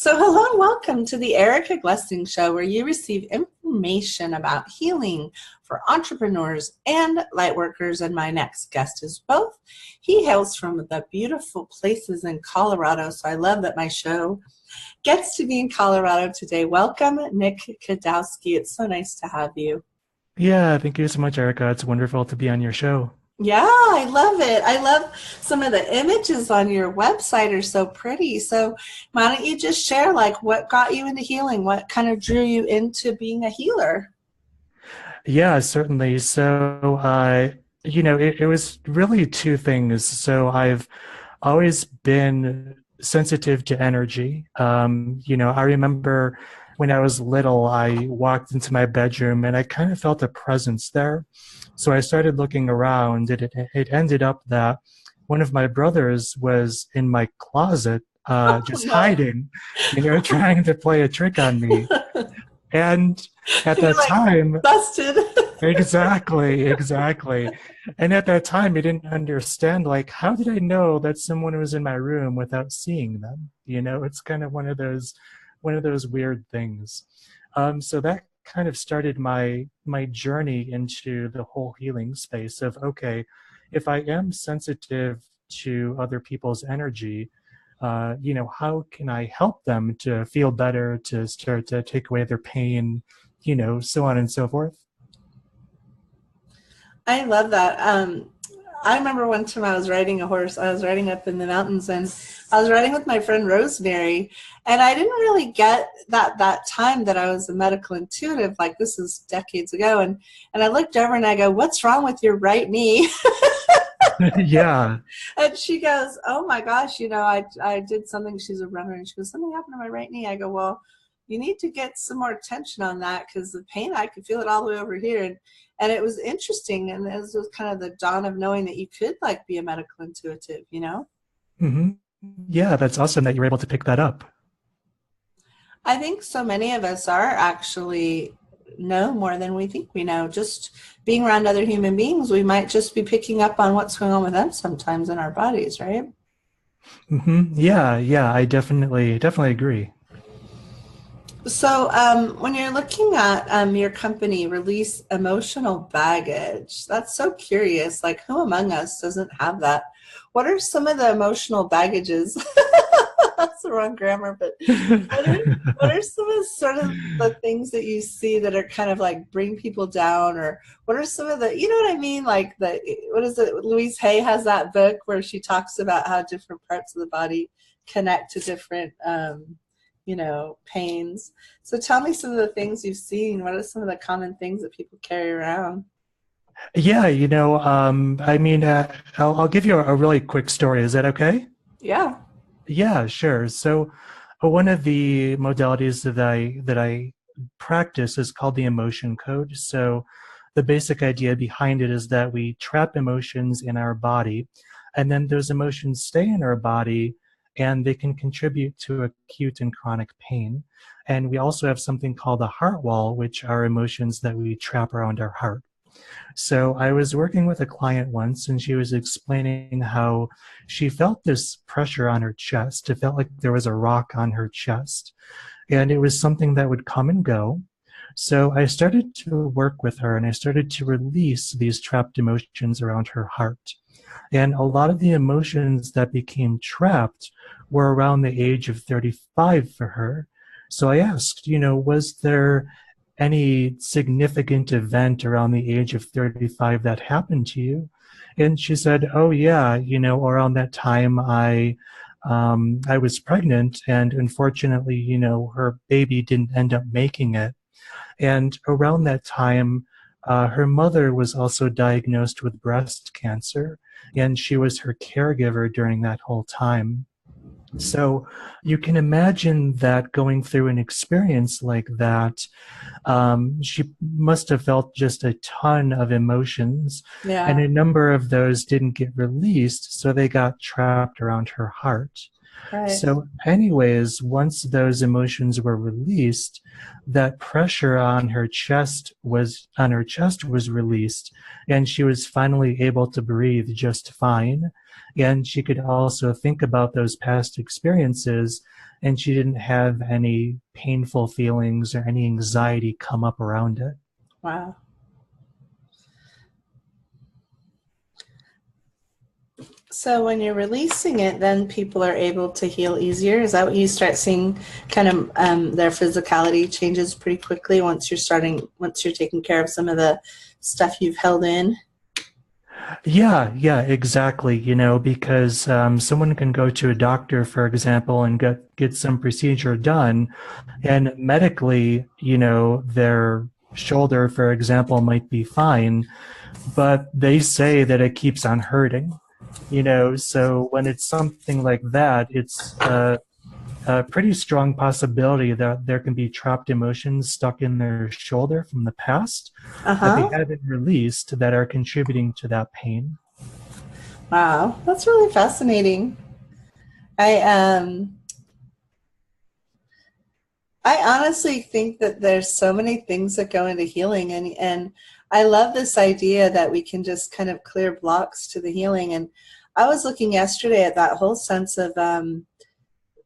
So, hello and welcome to the Erica Glessing Show, where you receive information about healing for entrepreneurs and lightworkers. And my next guest is both. He hails from the beautiful places in Colorado, so I love that my show gets to be in Colorado today. Welcome, Nick Kidawski. It's so nice to have you. Yeah, thank you so much, Erica. It's wonderful to be on your show. Yeah, I love it. I love some of the images on your website are so pretty. So why don't you just share like what got you into healing? What kind of drew you into being a healer? Yeah, certainly. So, it was really two things. So I've always been sensitive to energy. I remember when I was little, I walked into my bedroom and I kind of felt a presence there. So I started looking around, and it ended up that one of my brothers was in my closet, Oh just no. hiding, trying to play a trick on me. And at You're that like time, busted. exactly. And at that time, I didn't understand, like, how did I know that someone was in my room without seeing them? It's kind of one of those weird things. So that kind of started my journey into the whole healing space of, okay, if I am sensitive to other people's energy, how can I help them to feel better, to start to take away their pain, so on and so forth. I love that. I remember one time I was riding a horse. I was riding up in the mountains, and I was riding with my friend Rosemary. And I didn't really get that time that I was a medical intuitive. Like this is decades ago. And I looked over and I go, "What's wrong with your right knee?" Yeah. And she goes, "Oh my gosh, I did something." She's a runner, and she goes, "Something happened to my right knee." I go, "Well, you need to get some more attention on that because the pain, I could feel it all the way over here." And it was interesting, and it was kind of the dawn of knowing that you could like be a medical intuitive. hmm Yeah, that's awesome that you're able to pick that up. I think so many of us are actually know more than we think we know. Just being around other human beings, we might just be picking up on what's going on with them sometimes in our bodies, right? Yeah, I definitely agree. So, when you're looking at your company, Release Emotional Baggage, that's so curious. Like, who among us doesn't have that? What are some of the emotional baggages? That's the wrong grammar, but what are what are some of sort of the things that you see that are kind of like bring people down, or what are some of the, you know what I mean? Like what is it? Louise Hay has that book where she talks about how different parts of the body connect to different pains. So tell me some of the things you've seen. What are some of the common things that people carry around? Yeah, I mean, I'll give you a really quick story. Is that okay? Yeah. Yeah, sure. So, one of the modalities that I practice is called the emotion code. So, the basic idea behind it is that we trap emotions in our body, and then those emotions stay in our body, and they can contribute to acute and chronic pain. And we also have something called a heart wall, which are emotions that we trap around our heart. So I was working with a client once, and she was explaining how she felt this pressure on her chest. It felt like there was a rock on her chest, and it was something that would come and go. So I started to work with her, and I started to release these trapped emotions around her heart. And a lot of the emotions that became trapped were around the age of 35 for her. So I asked, was there any significant event around the age of 35 that happened to you? And she said, oh yeah, around that time I was pregnant, and unfortunately, her baby didn't end up making it. And around that time, her mother was also diagnosed with breast cancer, and she was her caregiver during that whole time. So you can imagine that going through an experience like that, she must have felt just a ton of emotions, and Yeah. a number of those didn't get released, so they got trapped around her heart. Right. So, anyways, once those emotions were released, that pressure on her chest was released, and she was finally able to breathe just fine. And she could also think about those past experiences, and she didn't have any painful feelings or any anxiety come up around it. Wow. So when you're releasing it, then people are able to heal easier. Is that what you start seeing? Kind of their physicality changes pretty quickly once you're taking care of some of the stuff you've held in. Yeah, yeah, exactly. Because someone can go to a doctor, for example, and get some procedure done, and medically, their shoulder, for example, might be fine, but they say that it keeps on hurting. So when it's something like that, it's a pretty strong possibility that there can be trapped emotions stuck in their shoulder from the past that they Uh-huh. haven't released that are contributing to that pain. Wow. That's really fascinating. I I honestly think that there's so many things that go into healing, and I love this idea that we can just kind of clear blocks to the healing. And I was looking yesterday at that whole sense of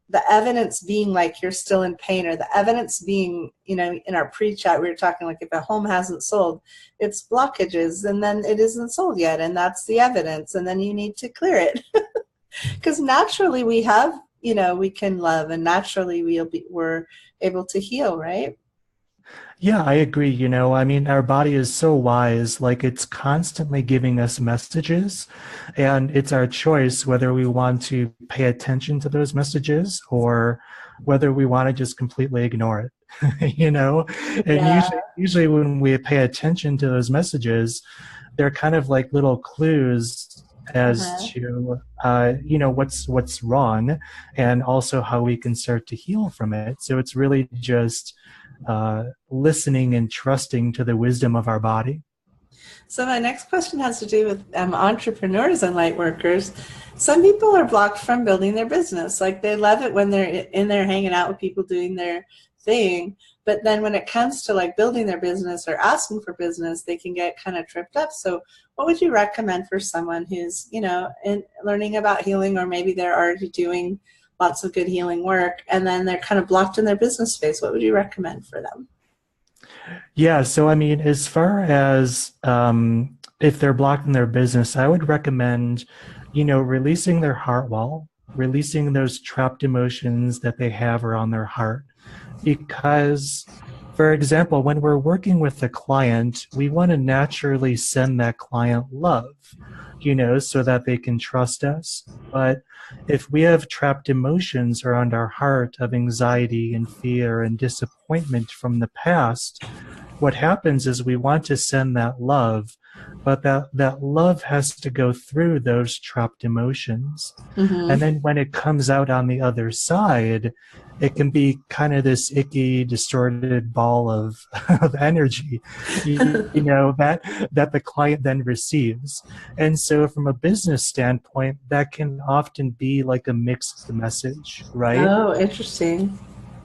the evidence being like you're still in pain, or the evidence being, in our pre-chat we were talking like if a home hasn't sold, it's blockages, and then it isn't sold yet, and that's the evidence, and then you need to clear it. Because naturally we have, we can love, and naturally we're able to heal, right? Yeah, I agree. I mean, our body is so wise, like it's constantly giving us messages, and it's our choice whether we want to pay attention to those messages or whether we want to just completely ignore it. And Yeah. usually when we pay attention to those messages, they're kind of like little clues as Uh-huh. to what's wrong, and also how we can start to heal from it. So it's really just listening and trusting to the wisdom of our body. So my next question has to do with entrepreneurs and light workers. Some people are blocked from building their business. Like they love it when they're in there hanging out with people doing their thing. But then when it comes to like building their business or asking for business, they can get kind of tripped up. So what would you recommend for someone who's, in learning about healing, or maybe they're already doing lots of good healing work and then they're kind of blocked in their business space? What would you recommend for them? Yeah, so I mean, as far as if they're blocked in their business, I would recommend, releasing their heart wall, releasing those trapped emotions that they have around their heart. Because, for example, when we're working with a client, we want to naturally send that client love, so that they can trust us. But if we have trapped emotions around our heart of anxiety and fear and disappointment from the past, what happens is we want to send that love, but that love has to go through those trapped emotions. And Mm-hmm. then when it comes out on the other side, it can be kind of this icky, distorted ball of, of energy, that the client then receives. And so from a business standpoint, that can often be like a mixed message, right? Oh, interesting.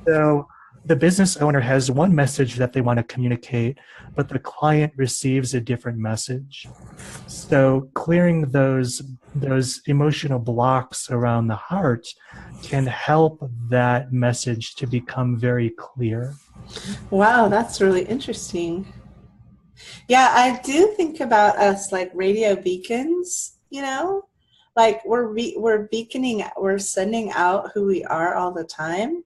So the business owner has one message that they want to communicate, but the client receives a different message. So clearing those emotional blocks around the heart can help that message to become very clear. Wow, that's really interesting. Yeah, I do think about us like radio beacons, like we're beaconing, we're sending out who we are all the time.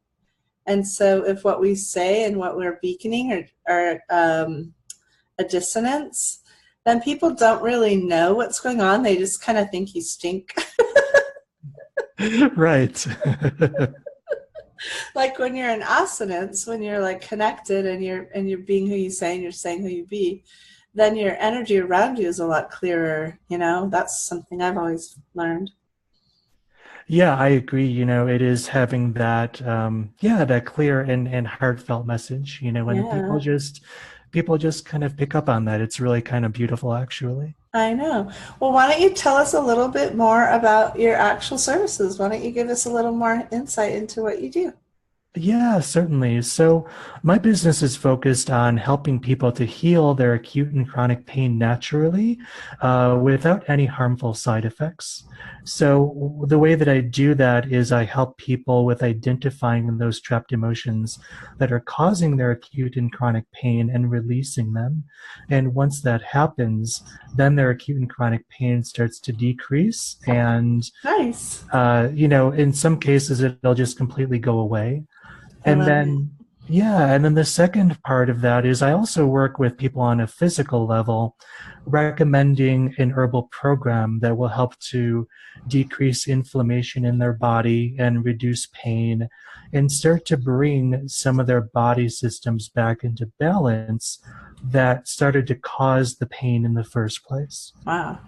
And so if what we say and what we're beaconing are a dissonance, then people don't really know what's going on. They just kind of think you stink. Right. Like when you're in assonance, when you're like connected and you're being who you say and you're saying who you be, then your energy around you is a lot clearer. That's something I've always learned. Yeah, I agree. It is having that, that clear and heartfelt message, when people Yeah. just people just kind of pick up on that. It's really kind of beautiful, actually. I know. Well, why don't you tell us a little bit more about your actual services? Why don't you give us a little more insight into what you do? Yeah, certainly. So, my business is focused on helping people to heal their acute and chronic pain naturally without any harmful side effects. So, the way that I do that is I help people with identifying those trapped emotions that are causing their acute and chronic pain and releasing them. And once that happens, then their acute and chronic pain starts to decrease. And, Nice. in some cases, it'll just completely go away. I And love it. then, yeah, and then the second part of that is I also work with people on a physical level, recommending an herbal program that will help to decrease inflammation in their body and reduce pain and start to bring some of their body systems back into balance that started to cause the pain in the first place. Wow.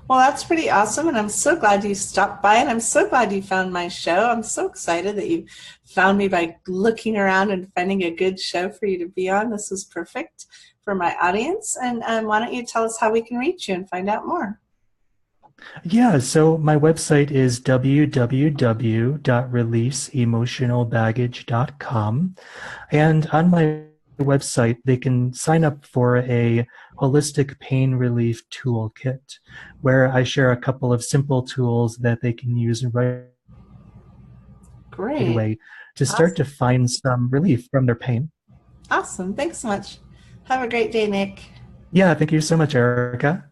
Well, that's pretty awesome. And I'm so glad you stopped by. And I'm so glad you found my show. I'm so excited that you found me by looking around and finding a good show for you to be on. This was perfect for my audience. And why don't you tell us how we can reach you and find out more? Yeah, so my website is www.releaseemotionalbaggage.com. And on my website, they can sign up for a holistic pain relief toolkit where I share a couple of simple tools that they can use right Great. away to start Awesome. to find some relief from their pain. Awesome. Thanks so much. Have a great day, Nick. Yeah, thank you so much, Erica.